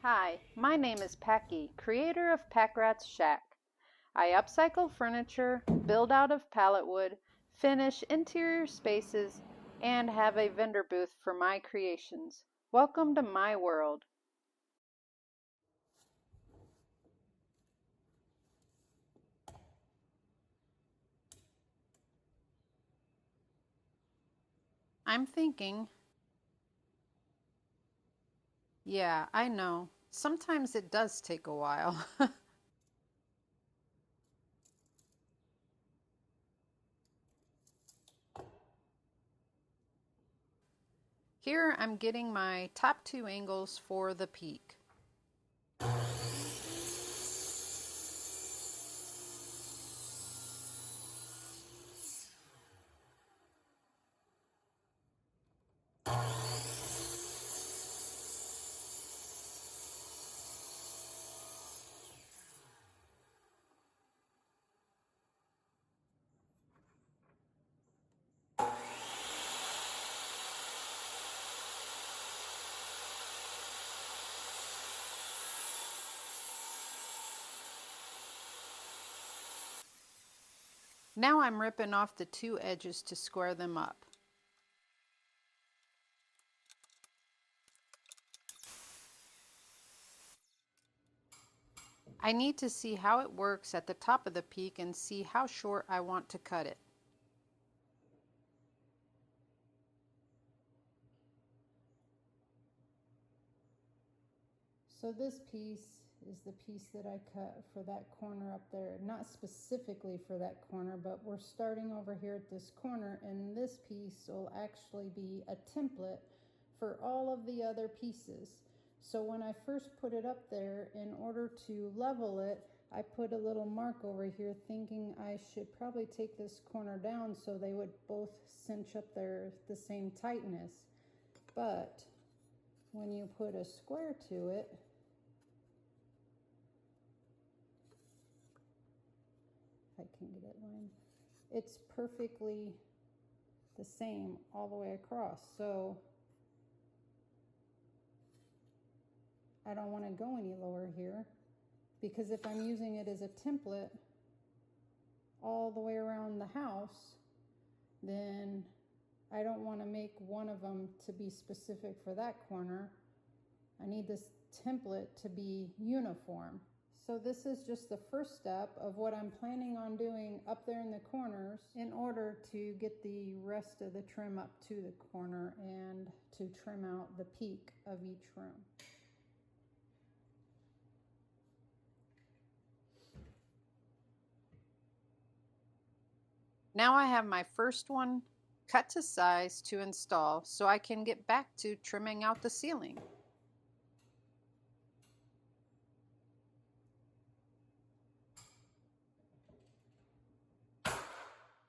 Hi, my name is Packy, creator of Pack Rat's Shack. I upcycle furniture, build out of pallet wood, finish interior spaces, and have a vendor booth for my creations. Welcome to my world. I'm thinking, yeah, I know. Sometimes it does take a while. Here I'm getting my top two angles for the peak. Now I'm ripping off the two edges to square them up. I need to see how it works at the top of the peak and see how short I want to cut it. So this piece is the piece that I cut for that corner up there. Not specifically for that corner, but we're starting over here at this corner, and this piece will actually be a template for all of the other pieces. So when I first put it up there, in order to level it, I put a little mark over here thinking I should probably take this corner down so they would both cinch up there the same tightness. But when you put a square to it, I can get it lined, it's perfectly the same all the way across. So I don't want to go any lower here, because if I'm using it as a template all the way around the house, then I don't want to make one of them to be specific for that corner. I need this template to be uniform. So this is just the first step of what I'm planning on doing up there in the corners in order to get the rest of the trim up to the corner and to trim out the peak of each room. Now I have my first one cut to size to install so I can get back to trimming out the ceiling.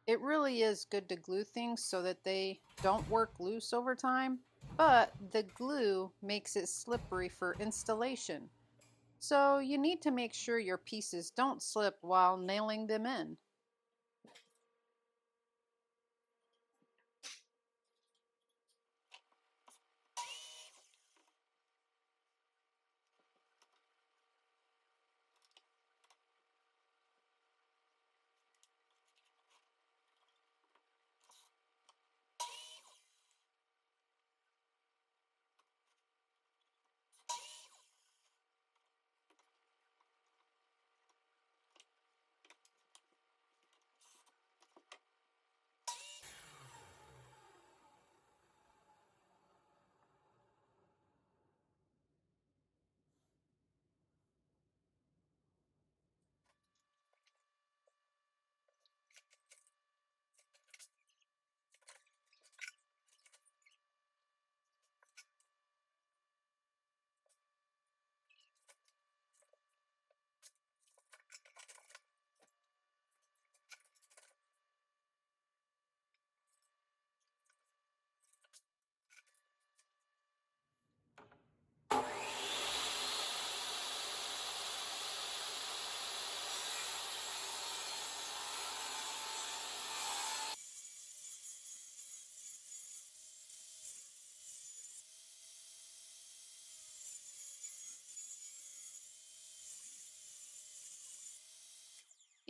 It really is good to glue things so that they don't work loose over time, but the glue makes it slippery for installation. So you need to make sure your pieces don't slip while nailing them in.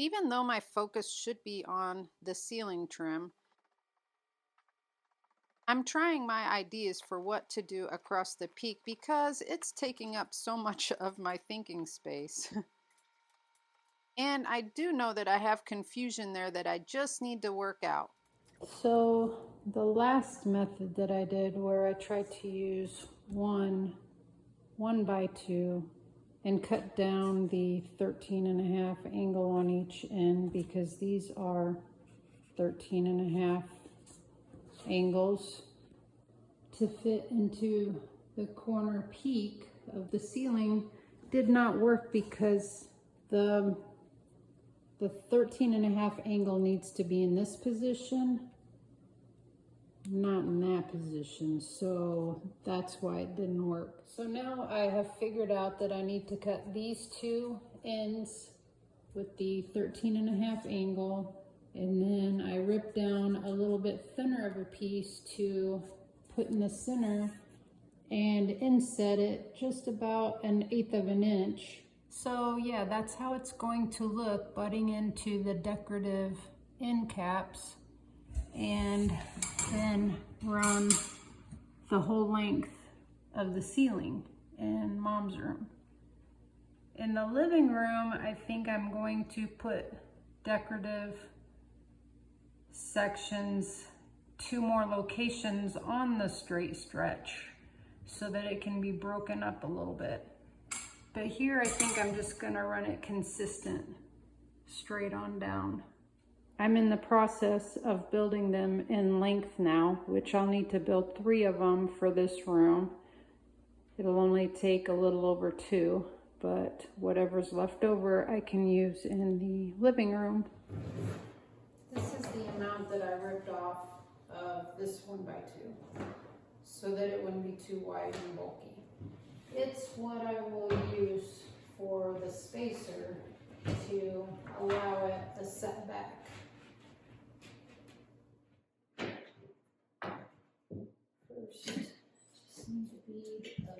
Even though my focus should be on the ceiling trim, I'm trying my ideas for what to do across the peak because it's taking up so much of my thinking space. And I do know that I have confusion there that I just need to work out. So the last method that I did, where I tried to use one 1x2 and cut down the 13.5 angle on each end, because these are 13.5 angles to fit into the corner peak of the ceiling, did not work because the 13.5 angle needs to be in this position, not in that position. So that's why it didn't work. So now I have figured out that I need to cut these two ends with the 13.5 angle, and then I rip down a little bit thinner of a piece to put in the center and inset it just about 1/8 of an inch. So yeah, that's how it's going to look, butting into the decorative end caps, and then run the whole length of the ceiling in Mom's room. In the living room, I think I'm going to put decorative sections, 2 more locations on the straight stretch so that it can be broken up a little bit. But here I think I'm just gonna run it consistent, straight on down. I'm in the process of building them in length now, which I'll need to build 3 of them for this room. It'll only take a little over 2, but whatever's left over I can use in the living room. This is the amount that I ripped off of this 1x2 so that it wouldn't be too wide and bulky. It's what I will use for the spacer to allow it a setback. First, just need to be up.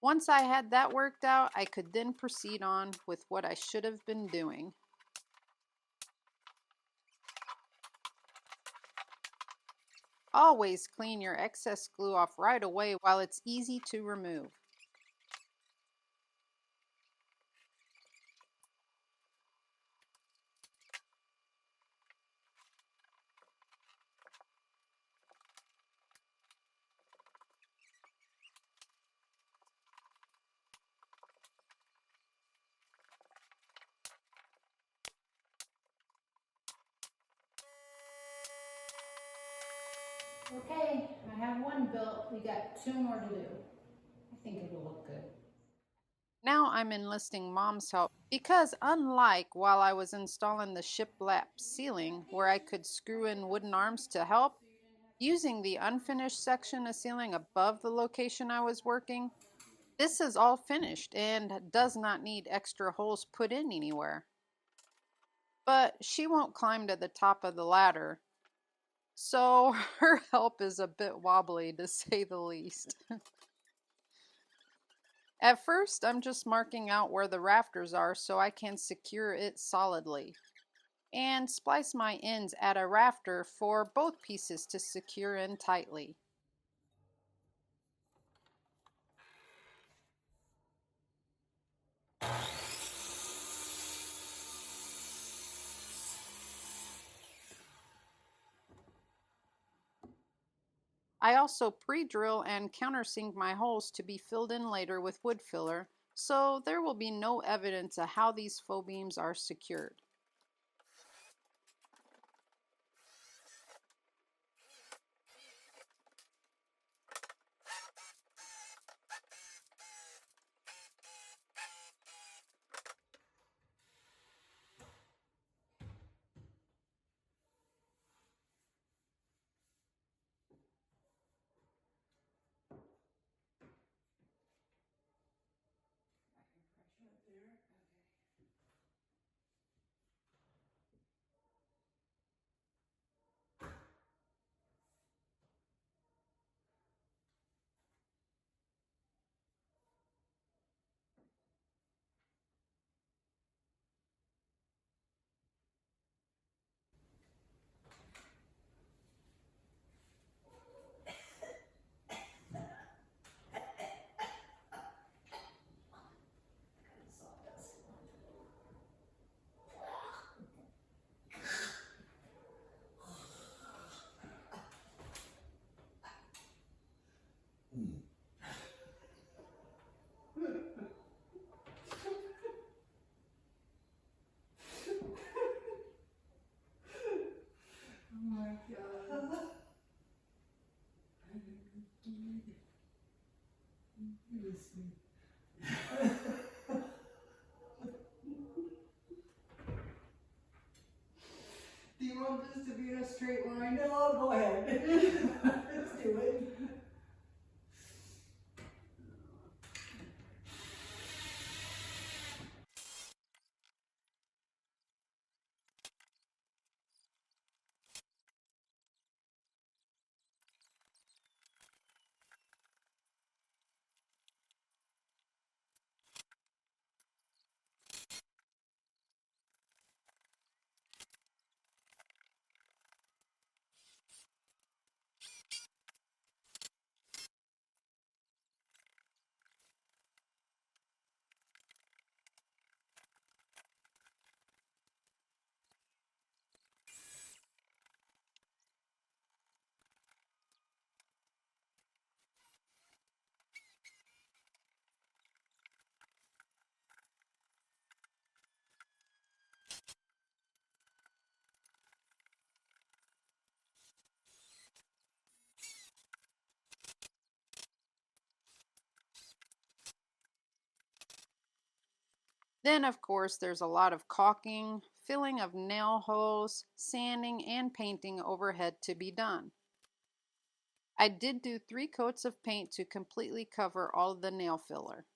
Once I had that worked out, I could then proceed on with what I should have been doing. Always clean your excess glue off right away while it's easy to remove. Okay, I have one built. We got 2 more to do. I think it'll look good. Now I'm enlisting Mom's help because unlike while I was installing the shiplap ceiling where I could screw in wooden arms to help, using the unfinished section of ceiling above the location I was working, this is all finished and does not need extra holes put in anywhere. But she won't climb to the top of the ladder, so her help is a bit wobbly to say the least. At first, I'm just marking out where the rafters are so I can secure it solidly, and splice my ends at a rafter for both pieces to secure in tightly. I also pre-drill and countersink my holes to be filled in later with wood filler so there will be no evidence of how these faux beams are secured. Do you want this to be in a straight line? No, go ahead. Let's do it. Then, of course, there's a lot of caulking, filling of nail holes, sanding, and painting overhead to be done. I did do 3 coats of paint to completely cover all of the nail filler.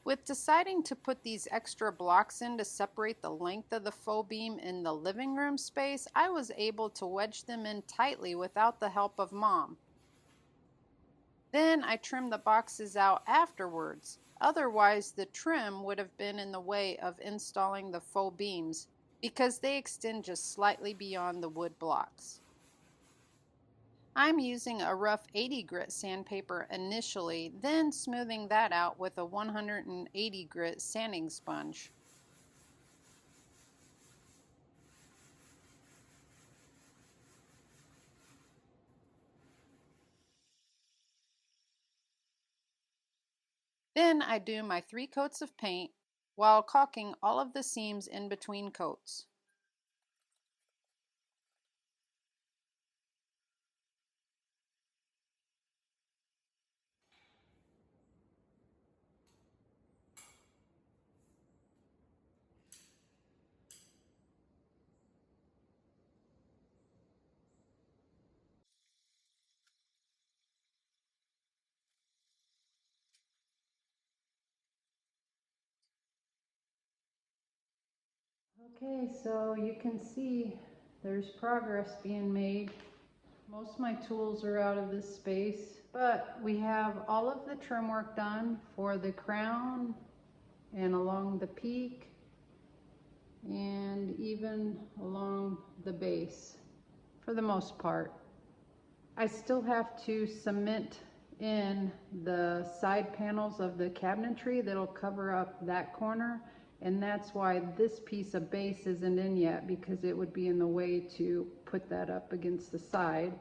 With deciding to put these extra blocks in to separate the length of the faux beam in the living room space, I was able to wedge them in tightly without the help of Mom. Then I trimmed the boxes out afterwards. Otherwise, the trim would have been in the way of installing the faux beams because they extend just slightly beyond the wood blocks. I'm using a rough 80 grit sandpaper initially, then smoothing that out with a 180 grit sanding sponge. Then I do my 3 coats of paint while caulking all of the seams in between coats. Okay, so you can see there's progress being made. Most of my tools are out of this space, but we have all of the trim work done for the crown and along the peak and even along the base for the most part. I still have to cement in the side panels of the cabinetry that'll cover up that corner, and that's why this piece of base isn't in yet, because it would be in the way to put that up against the side.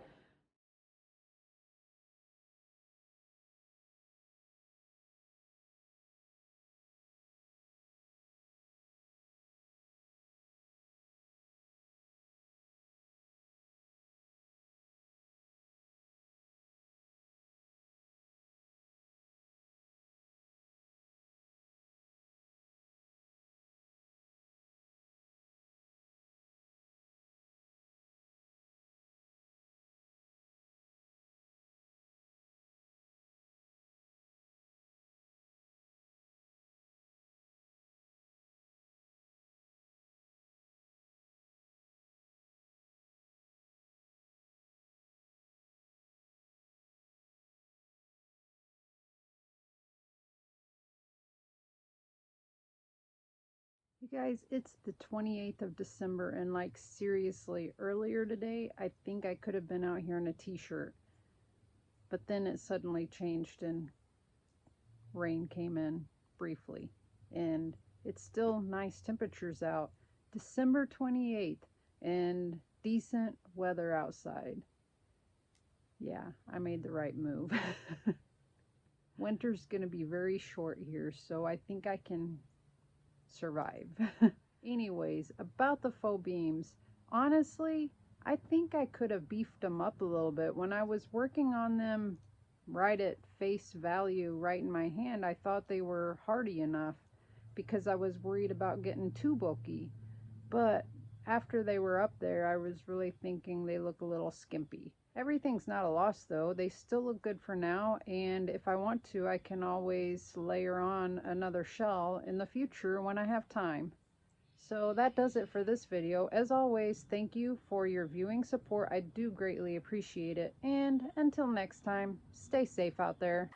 You guys, it's the 28th of December, and like seriously, earlier today, I think I could have been out here in a t-shirt, but then it suddenly changed and rain came in briefly, and it's still nice temperatures out. December 28th, and decent weather outside. Yeah, I made the right move. Winter's gonna be very short here, so I think I can survive. Anyways, about the faux beams, honestly, I think I could have beefed them up a little bit. When I was working on them right at face value, right in my hand, I thought they were hardy enough because I was worried about getting too bulky. But after they were up there, I was really thinking they look a little skimpy. Everything's not a loss though. They still look good for now, and if I want to, I can always layer on another shell in the future when I have time. So that does it for this video. As always, thank you for your viewing support. I do greatly appreciate it. And until next time, stay safe out there.